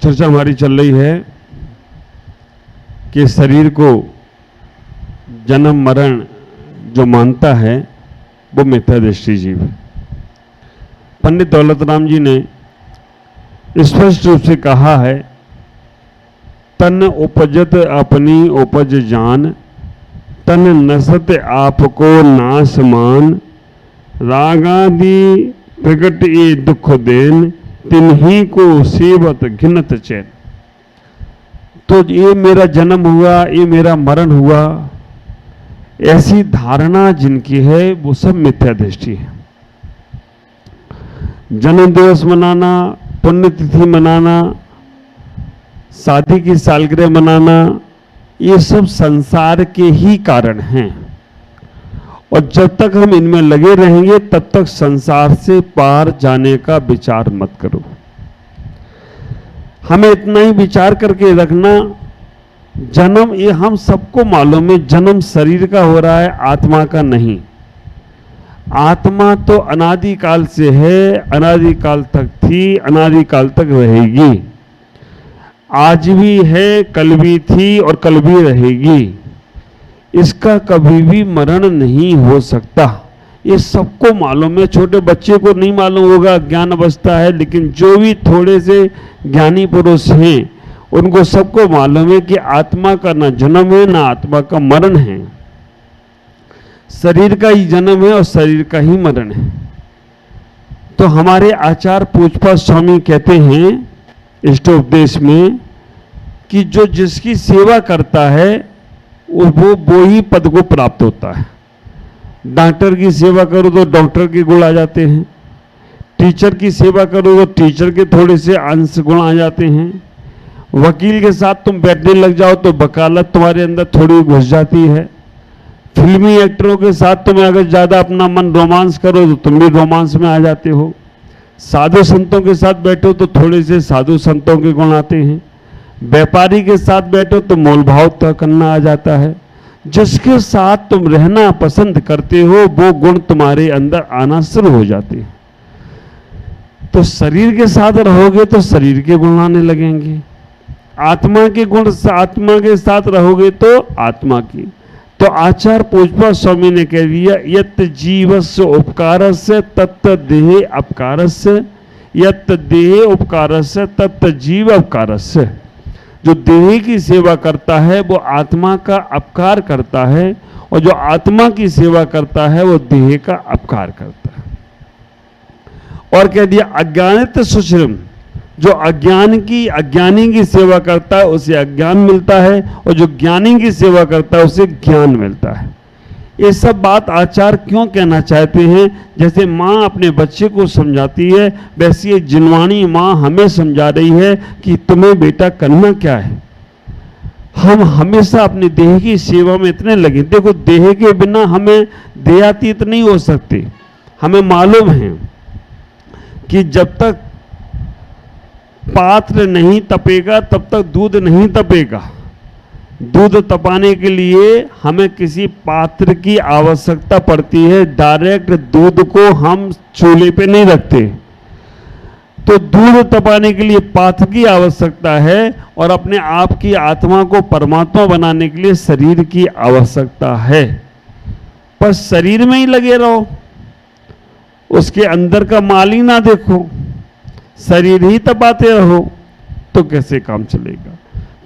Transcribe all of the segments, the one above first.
चर्चा हमारी चल रही है कि शरीर को जन्म मरण जो मानता है वो मिथ्या दृष्टि जीव है। पंडित दौलत राम जी ने स्पष्ट रूप से कहा है, तन उपजत अपनी उपज जान, तन नसत आपको नाश मान, रागादि प्रकट ये दुख देन, तिन्ही को सेवत घिनत चैन। तो ये मेरा जन्म हुआ, ये मेरा मरण हुआ, ऐसी धारणा जिनकी है वो सब मिथ्या दृष्टि है। जन्म दिवस मनाना, पुण्यतिथि मनाना, शादी की सालगिरह मनाना, ये सब संसार के ही कारण हैं। और जब तक हम इनमें लगे रहेंगे तब तक संसार से पार जाने का विचार मत करो। हमें इतना ही विचार करके रखना, जन्म ये हम सबको मालूम है, जन्म शरीर का हो रहा है, आत्मा का नहीं। आत्मा तो अनादिकाल से है, अनादिकाल तक थी, अनादिकाल तक रहेगी। आज भी है, कल भी थी और कल भी रहेगी। इसका कभी भी मरण नहीं हो सकता, ये सबको मालूम है। छोटे बच्चे को नहीं मालूम होगा, ज्ञान अवस्था है, लेकिन जो भी थोड़े से ज्ञानी पुरुष हैं उनको सबको मालूम है कि आत्मा का ना जन्म है ना आत्मा का मरण है। शरीर का ही जन्म है और शरीर का ही मरण है। तो हमारे आचार्य पूजपा स्वामी कहते हैं इष्टोपदेश में कि जो जिसकी सेवा करता है वो ही पद को प्राप्त होता है। डॉक्टर की सेवा करो तो डॉक्टर के गुण आ जाते हैं, टीचर की सेवा करो तो टीचर के थोड़े से अंश गुण आ जाते हैं, वकील के साथ तुम बैठने लग जाओ तो वकालत तुम्हारे अंदर थोड़ी घुस जाती है, फिल्मी एक्टरों के साथ तुम अगर ज़्यादा अपना मन रोमांस करो तो तुम भी रोमांस में आ जाते हो, साधु संतों के साथ बैठो तो थोड़े से साधु संतों के गुण आते हैं, व्यापारी के साथ बैठो तो मोल भाव तय करना आ जाता है। जिसके साथ तुम रहना पसंद करते हो वो गुण तुम्हारे अंदर आना शुरू हो जाते हैं। तो शरीर के साथ रहोगे तो शरीर के गुण आने लगेंगे, आत्मा के गुण आत्मा के साथ रहोगे तो आत्मा की। तो आचार्य पूजपा स्वामी ने कह दिया, यत् जीवस्य उपकारस्य तत् देहे अपकारस्य, यत् देहे उपकारस्य तत् जीव अपकारस्य। जो देह की सेवा करता है वो आत्मा का अपकार करता है, और जो आत्मा की सेवा करता है वो देह का अपकार करता है। और कह दिया अज्ञानित सुश्रम, जो अज्ञानी की सेवा करता है उसे अज्ञान मिलता है, और जो ज्ञानी की सेवा करता है उसे ज्ञान मिलता है। ये सब बात आचार्य क्यों कहना चाहते हैं? जैसे माँ अपने बच्चे को समझाती है, वैसे ये जिनवाणी माँ हमें समझा रही है कि तुम्हें बेटा करना क्या है। हम हमेशा अपने देह की सेवा में इतने लगे। देखो, देह के बिना हमें देहातीत नहीं हो सकते। हमें मालूम है कि जब तक पात्र नहीं तपेगा तब तक दूध नहीं तपेगा। दूध तपाने के लिए हमें किसी पात्र की आवश्यकता पड़ती है, डायरेक्ट दूध को हम चूल्हे पे नहीं रखते। तो दूध तपाने के लिए पात्र की आवश्यकता है, और अपने आप की आत्मा को परमात्मा बनाने के लिए शरीर की आवश्यकता है। पर शरीर में ही लगे रहो, उसके अंदर का माल ही ना देखो, शरीर ही तपाते रहो तो कैसे काम चलेगा।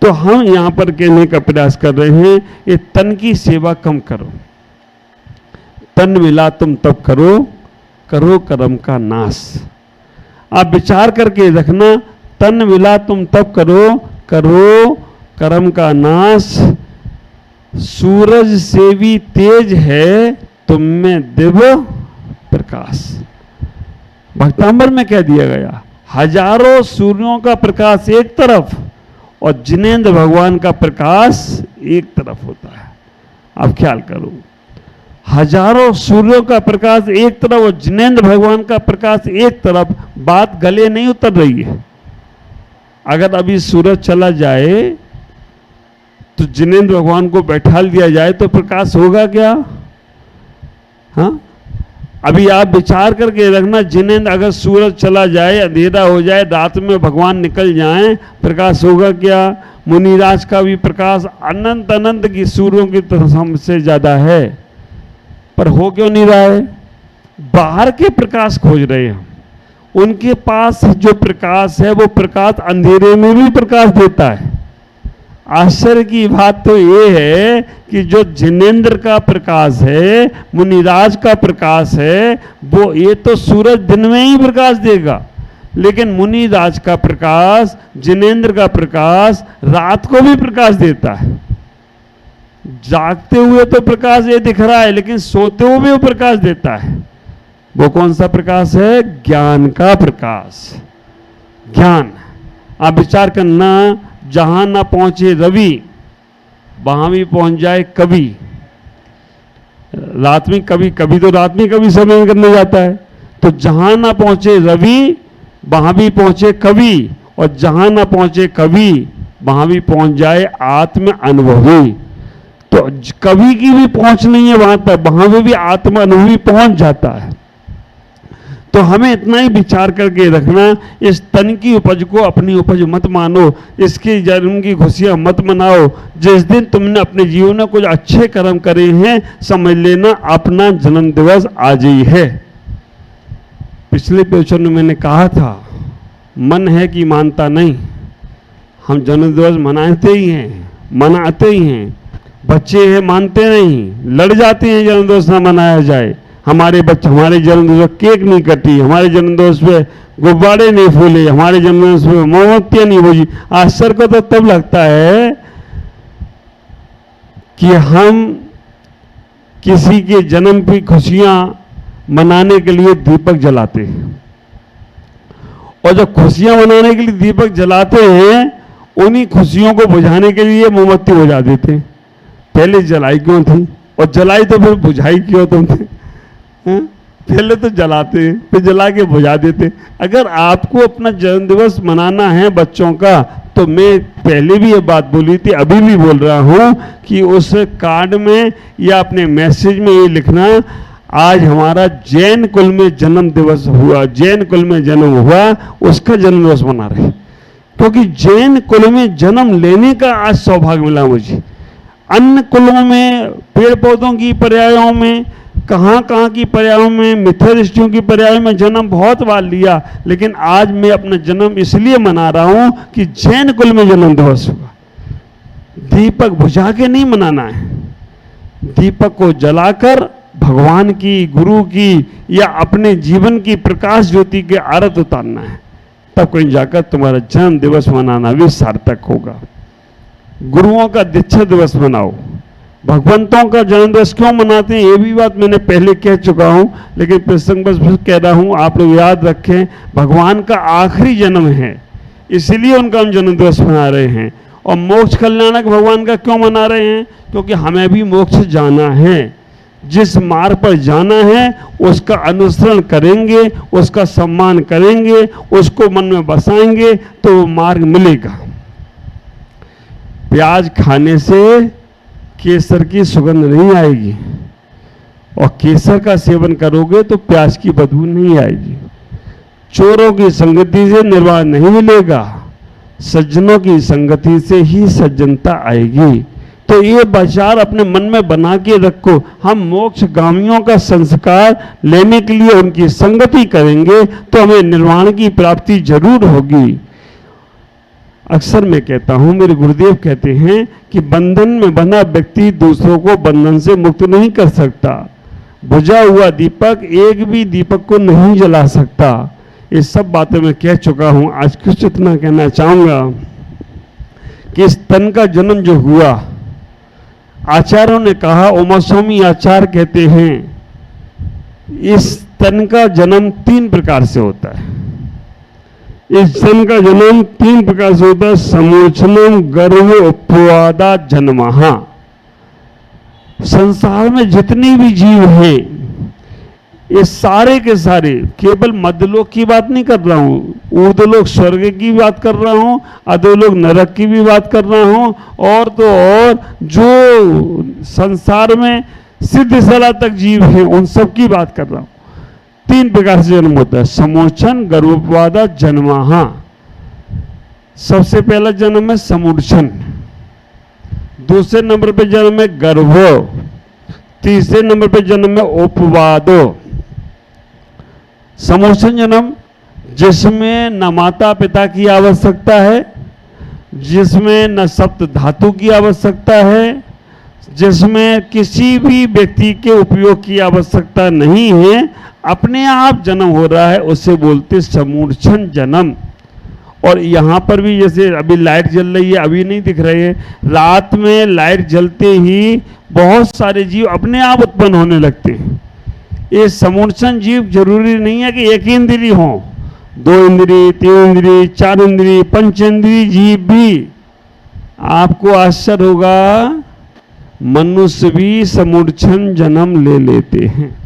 तो हम यहां पर कहने का प्रयास कर रहे हैं, ये तन की सेवा कम करो। तन मिला तुम तब करो, करो कर्म का नाश। आप विचार करके रखना, तन मिला तुम तब करो, करो कर्म का नाश। सूरज से भी तेज है तुम में दिव्य प्रकाश। भक्तांबर में कह दिया गया, हजारों सूर्यों का प्रकाश एक तरफ और जिनेंद्र भगवान का प्रकाश एक तरफ होता है। आप ख्याल करो, हजारों सूर्यों का प्रकाश एक तरफ और जिनेंद्र भगवान का प्रकाश एक तरफ। बात गले नहीं उतर रही है। अगर अभी सूरज चला जाए तो जिनेंद्र भगवान को बैठा दिया जाए तो प्रकाश होगा क्या? हाँ, अभी आप विचार करके रखना, जिनेंद्र अगर सूरज चला जाए, अंधेरा हो जाए, रात में भगवान निकल जाएं, प्रकाश होगा क्या? मुनिराज का भी प्रकाश अनंत अनंत की सूर्यों की तरह से ज्यादा है, पर हो क्यों नहीं रहा है? बाहर के प्रकाश खोज रहे हैं हम। उनके पास जो प्रकाश है वो प्रकाश अंधेरे में भी प्रकाश देता है। आश्चर्य की बात तो ये है कि जो जिनेंद्र का प्रकाश है, मुनिराज का प्रकाश है, वो ये तो सूरज दिन में ही प्रकाश देगा, लेकिन मुनिराज का प्रकाश, जिनेंद्र का प्रकाश रात को भी प्रकाश देता है। जागते हुए तो प्रकाश ये दिख रहा है, लेकिन सोते हुए भी वो प्रकाश देता है। वो कौन सा प्रकाश है? ज्ञान का प्रकाश। ज्ञान, आप विचार करना, जहां ना पहुंचे रवि वहां भी पहुंच जाए कवि। रात में कभी, कभी तो रात में कभी समय करने जाता है, तो जहां ना पहुंचे रवि वहां भी पहुंचे कवि, और जहां ना पहुंचे कवि वहां भी पहुंच जाए आत्म अनुभवी। तो कवि की भी पहुंच नहीं है वहां तक, वहां पे भी आत्म अनुभवी पहुंच जाता है। तो हमें इतना ही विचार करके रखना, इस तन की उपज को अपनी उपज मत मानो, इसके जन्म की खुशियां मत मनाओ। जिस दिन तुमने अपने जीवन में कुछ अच्छे कर्म करे हैं, समझ लेना अपना जन्म दिवस आज ही है। पिछले प्रवचन में मैंने कहा था, मन है कि मानता नहीं, हम जन्म दिवस मनाते ही हैं। बच्चे हैं मानते नहीं, लड़ जाते हैं जन्म दिवस ना मनाया जाए। हमारे बच्चे, हमारे जन्मदिवस केक नहीं कटी, हमारे जन्मदिवस पे गुब्बारे नहीं फूले, हमारे जन्मदिवस पे मोमबत्तियां नहीं बुझी। आश्चर्य को तो तब लगता है कि हम किसी के जन्म की खुशियां मनाने के लिए दीपक जलाते हैं, और जब खुशियां मनाने के लिए दीपक जलाते हैं, उन्हीं खुशियों को बुझाने के लिए मोमबत्ती बुझा देते हैं। पहले जलाई क्यों थी, और जलाई तो फिर बुझाई क्यों तुमने? पहले तो जलाते, फिर जला के बुझा देते। अगर आपको अपना जन्मदिवस मनाना है बच्चों का, तो मैं पहले भी ये बात बोली थी, अभी भी बोल रहा हूं कि उस कार्ड में या अपने मैसेज में ये लिखना, आज हमारा जैन कुल में जन्म दिवस हुआ, जैन कुल में जन्म हुआ, उसका जन्म दिवस मना रहे। क्योंकि जैन कुल में जन्म लेने का आज सौभाग्य मिला मुझे। अन्य कुलों में, पेड़ पौधों की पर्यायों में, कहाँ की पर्यायों में, मिथ्या दृष्टियों की पर्यायों में जन्म बहुत बार लिया, लेकिन आज मैं अपना जन्म इसलिए मना रहा हूं कि जैन कुल में जन्म दिवस हुआ। दीपक बुझा के नहीं मनाना है, दीपक को जलाकर भगवान की, गुरु की या अपने जीवन की प्रकाश ज्योति के आरत उतारना है। तब कहीं जाकर तुम्हारा जन्म दिवस मनाना भी सार्थक होगा। गुरुओं का दीक्षा दिवस मनाओ। भगवंतों का जन्म दिवस क्यों मनाते हैं, ये भी बात मैंने पहले कह चुका हूं, लेकिन प्रसंग बस कह रहा हूं, आप लोग याद रखें। भगवान का आखिरी जन्म है, इसलिए उनका हम जन्म दिवस मना रहे हैं। और मोक्ष कल्याणक भगवान का क्यों मना रहे हैं? क्योंकि हमें भी मोक्ष जाना है। जिस मार्ग पर जाना है उसका अनुसरण करेंगे, उसका सम्मान करेंगे, उसको मन में बसाएंगे, तो वो मार्ग मिलेगा। प्याज खाने से केसर की सुगंध नहीं आएगी, और केसर का सेवन करोगे तो प्याज की बदबू नहीं आएगी। चोरों की संगति से निर्वाण नहीं मिलेगा, सज्जनों की संगति से ही सज्जनता आएगी। तो ये विचार अपने मन में बना के रखो। हम मोक्षगामियों का संस्कार लेने के लिए उनकी संगति करेंगे तो हमें निर्वाण की प्राप्ति जरूर होगी। अक्सर मैं कहता हूं, मेरे गुरुदेव कहते हैं कि बंधन में बंधा व्यक्ति दूसरों को बंधन से मुक्त नहीं कर सकता। बुझा हुआ दीपक एक भी दीपक को नहीं जला सकता। ये सब बातें मैं कह चुका हूं। आज कुछ इतना कहना चाहूंगा कि इस तन का जन्म जो हुआ, आचार्यों ने कहा, उमा स्वामी आचार्य कहते हैं, इस तन का जन्म 3 प्रकार से होता है। इस जन्म का जन्म 3 प्रकार से होता है। समोचनम गर्भ उपवादा जन्महा। संसार में जितने भी जीव हैं, ये सारे के सारे, केवल मध्यलोक की बात नहीं कर रहा हूं, ऊर्ध्वलोक स्वर्ग की बात कर रहा हूं, अधोलोक नरक की भी बात कर रहा हूं, और तो और जो संसार में सिद्ध सला तक जीव हैं उन सब की बात कर रहा हूं। तीन प्रकार से जन्म होता है, समूर्छन, गर्भोपवादा, जन्माहा। सबसे पहला जन्म है समूर्छन, दूसरे नंबर पे जन्म है गर्भो, तीसरे नंबर पे जन्म है उपवादो। समूर्छन जन्म जिसमें न माता पिता की आवश्यकता है, जिसमें न सप्त धातु की आवश्यकता है, जिसमें किसी भी व्यक्ति के उपयोग की आवश्यकता नहीं है, अपने आप जन्म हो रहा है, उसे बोलते समूर्छन जन्म। और यहाँ पर भी जैसे अभी लाइट जल रही है, अभी नहीं दिख रही है, रात में लाइट जलते ही बहुत सारे जीव अपने आप उत्पन्न होने लगते हैं। ये समूर्छन जीव जरूरी नहीं है कि एक ही इंद्रिय हो, 2 इंद्रिय, 3 इंद्रिय, 4 इंद्रिय, पंचेंद्रिय जीव भी। आपको आश्चर्य होगा, मनुष्य भी समूर्छन जन्म ले लेते हैं।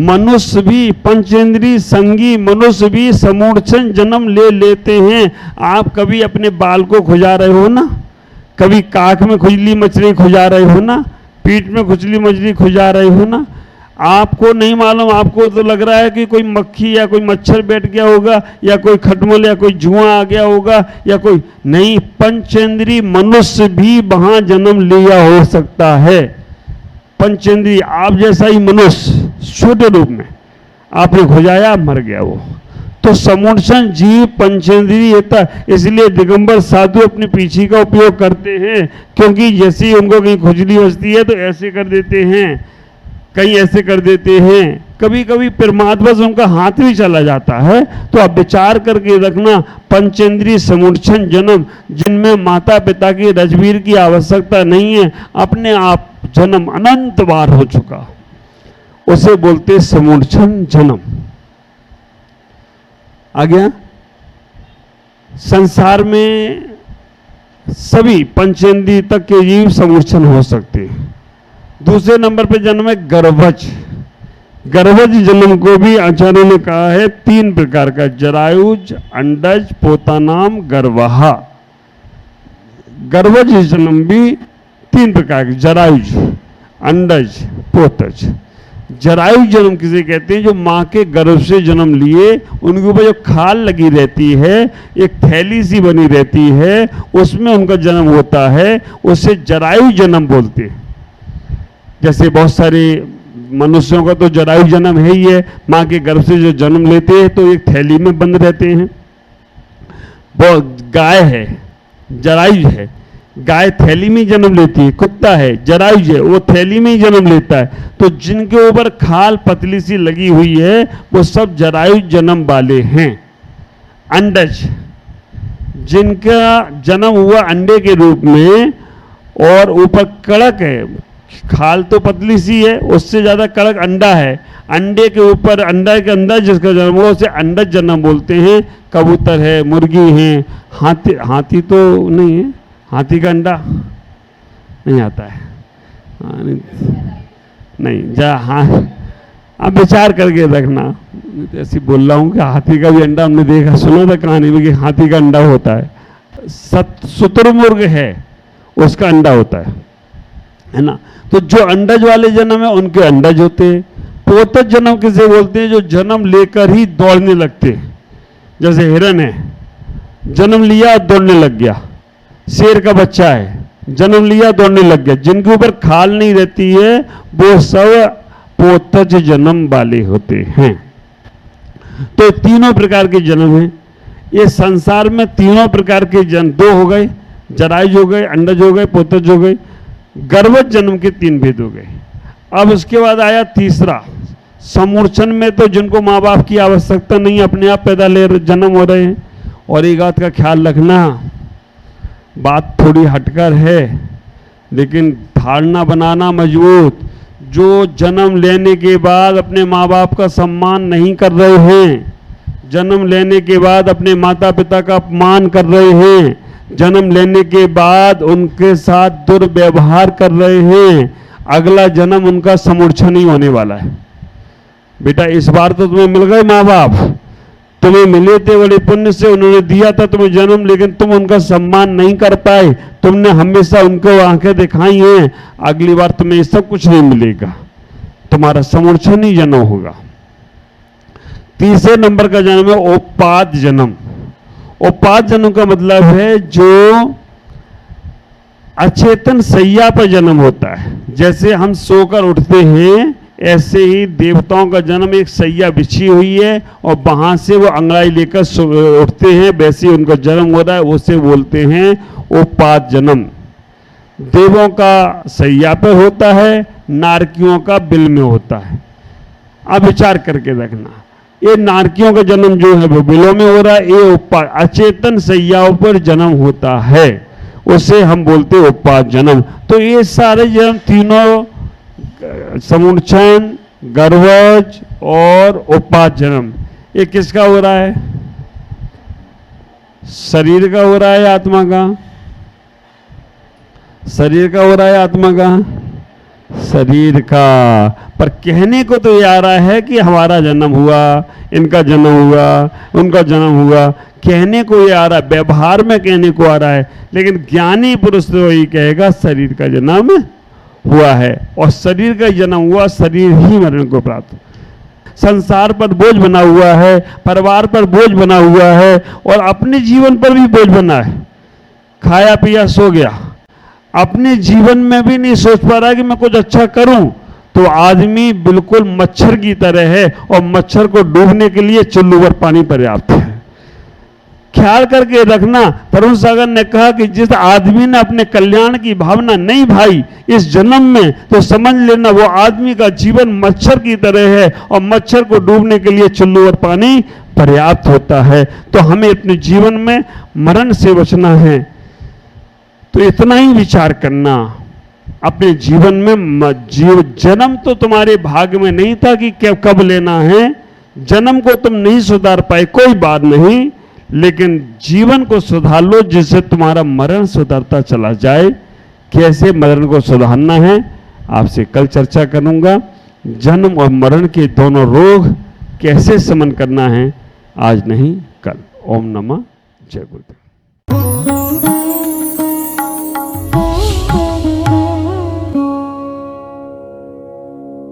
मनुष्य भी, पंचेंद्रिय संगी मनुष्य भी समूर्छन जन्म ले लेते हैं। आप कभी अपने बाल को खुजा रहे हो ना, कभी काख में खुजली मछली खुजा रहे हो ना, पीठ में खुजली मछली खुजा रहे हो ना, आपको नहीं मालूम, आपको तो लग रहा है कि कोई मक्खी या कोई मच्छर बैठ गया होगा, या कोई खटमल या कोई जुआ आ गया होगा, या कोई नहीं, पंचेंद्रिय मनुष्य भी वहां जन्म लिया हो सकता है। पंचेंद्रिय आप जैसा ही मनुष्य छोटे रूप में आपने खुजाया, मर गया वो। तो समूर्छन जीव पंचेंद्रिय होता है। इसलिए दिगंबर साधु अपने पीछे का उपयोग करते हैं, क्योंकि जैसे ही उनको कहीं खुजली बचती है तो ऐसे कर देते हैं, कहीं ऐसे कर देते हैं, कभी कभी परमात्मा से उनका हाथ भी चला जाता है। तो आप विचार करके रखना, पंचेंद्रिय समूर्छन जन्म जिनमें माता पिता की रजबीर की आवश्यकता नहीं है, अपने आप जन्म अनंत बार हो चुका, उसे बोलते समूर्छन जन्म। आ गया। संसार में सभी पंचेंद्रिय तक के जीव समूर्छन हो सकते हैं। दूसरे नंबर पे जन्म है गर्भज। गर्भज जन्म को भी आचार्यों ने कहा है 3 प्रकार का, जरायुज, अंडज, पोतानाम, गर्भहा। गर्भज जन्म भी 3 प्रकार के, जरायुज, अंडज, पोतज। जरायु जन्म किसे कहते हैं? जो माँ के गर्भ से जन्म लिए, उनके ऊपर जो खाल लगी रहती है, एक थैली सी बनी रहती है, उसमें उनका जन्म होता है, उसे जरायु जन्म बोलते हैं। जैसे बहुत सारे मनुष्यों का तो जरायु जन्म है ही है, माँ के गर्भ से जो जन्म लेते हैं तो एक थैली में बंद रहते हैं। वो गाय है, जरायु है, गाय थैली में जन्म लेती है। कुत्ता है, जरायु है, वो थैली में ही जन्म लेता है। तो जिनके ऊपर खाल पतली सी लगी हुई है, वो सब जरायु जन्म वाले हैं। अंडज, जिनका जन्म हुआ अंडे के रूप में और ऊपर कड़क है, खाल तो पतली सी है, उससे ज्यादा कड़क अंडा है, अंडे के ऊपर अंडा के अंदर जिसका जन्म हुआ उसे अंडज जन्म बोलते हैं। कबूतर है, मुर्गी है, हाथी तो नहीं है, हाथी का अंडा नहीं आता है, नहीं जा। हाँ, अब विचार करके रखना, ऐसी बोल रहा हूँ कि हाथी का भी अंडा हमने देखा, सुना था कहानी में कि हाथी का अंडा होता है। शुतुरमुर्ग है, उसका अंडा होता है ना। तो जो अंडज वाले जन्म है उनके अंडज होते हैं। पोतज जन्म किसे बोलते हैं? जो जन्म लेकर ही दौड़ने लगते हैं। जैसे हिरन है, जन्म लिया दौड़ने लग गया। शेर का बच्चा है, जन्म लिया दौड़ने लग गया। जिनके ऊपर खाल नहीं रहती है वो सब पोतज जन्म वाले होते हैं। तो तीनों प्रकार के जन्म हैं। ये संसार में तीनों प्रकार के जन्म, 2 हो गए, जरायुज हो गए, अंडज हो गए, पोतज हो गए। गर्भज जन्म के 3 भेद हो गए। अब उसके बाद आया तीसरा, समूर्छन में तो जिनको माँ बाप की आवश्यकता नहीं, अपने आप पैदा ले जन्म हो रहे हैं। और एक बात का ख्याल रखना, बात थोड़ी हटकर है लेकिन धारणा बनाना मजबूत। जो जन्म लेने के बाद अपने माँ बाप का सम्मान नहीं कर रहे हैं, जन्म लेने के बाद अपने माता पिता का अपमान कर रहे हैं, जन्म लेने के बाद उनके साथ दुर्व्यवहार कर रहे हैं, अगला जन्म उनका समूर्छन ही होने वाला है। बेटा इस बार तो तुम्हें मिल गए माँ बाप, तुम्हें मिले थे बड़े पुण्य से, उन्होंने दिया था तुम्हें जन्म, लेकिन तुम उनका सम्मान नहीं कर पाए, तुमने हमेशा उनको आंखें दिखाई हैं, अगली बार तुम्हें सब कुछ नहीं मिलेगा। तुम्हारा समूर्छन ही जन्म होगा। तीसरे नंबर का जन्म है उपाद जन्म। उपाद जन्म का मतलब है जो अचेतन सैया पर जन्म होता है। जैसे हम सोकर उठते हैं, ऐसे ही देवताओं का जन्म एक सैया बिछी हुई है और वहां से वो अंगड़ाई लेकर उठते हैं, वैसे ही उनका जन्म हो रहा है, उसे बोलते हैं उपाद जन्म। देवों का सैया पर होता है, नारकियों का बिल में होता है। अब विचार करके देखना, ये नारकियों का जन्म जो है वो बिलों में हो रहा है, ये उपाद अचेतन सैयाओं पर जन्म होता है, उसे हम बोलते हैं उपाद जन्म। तो ये सारे जन्म तीनों, समूर्छन, गर्भज और उपाद जन्म, ये किसका हो रहा है? शरीर का हो रहा है, आत्मा का? शरीर का हो रहा है, आत्मा का? शरीर का। पर कहने को तो ये आ रहा है कि हमारा जन्म हुआ, इनका जन्म हुआ, उनका जन्म हुआ, कहने को ये आ रहा है, व्यवहार में कहने को आ रहा है, लेकिन ज्ञानी पुरुष तो यही कहेगा शरीर का जन्म हुआ है, और शरीर का जन्म हुआ, शरीर ही मरण को प्राप्त। संसार पर बोझ बना हुआ है, परिवार पर बोझ बना हुआ है, और अपने जीवन पर भी बोझ बना है। खाया पिया सो गया, अपने जीवन में भी नहीं सोच पा रहा कि मैं कुछ अच्छा करूं, तो आदमी बिल्कुल मच्छर की तरह है, और मच्छर को डूबने के लिए चुल्लू पर पानी पर्याप्त है। ख्याल करके रखना, तरुण सागर ने कहा कि जिस आदमी ने अपने कल्याण की भावना नहीं भाई इस जन्म में, तो समझ लेना वो आदमी का जीवन मच्छर की तरह है, और मच्छर को डूबने के लिए चुल्लू और पानी पर्याप्त होता है। तो हमें अपने जीवन में मरण से बचना है, तो इतना ही विचार करना अपने जीवन में। जन्म तो तुम्हारे भाग्य में नहीं था कि कब लेना है, जन्म को तुम नहीं सुधार पाए, कोई बात नहीं, लेकिन जीवन को सुधार लो जिससे तुम्हारा मरण सुधरता चला जाए। कैसे मरण को सुधारना है आपसे कल चर्चा करूंगा। जन्म और मरण के दोनों रोग कैसे शमन करना है, आज नहीं कल। ओम नमः जय गुरुदेव।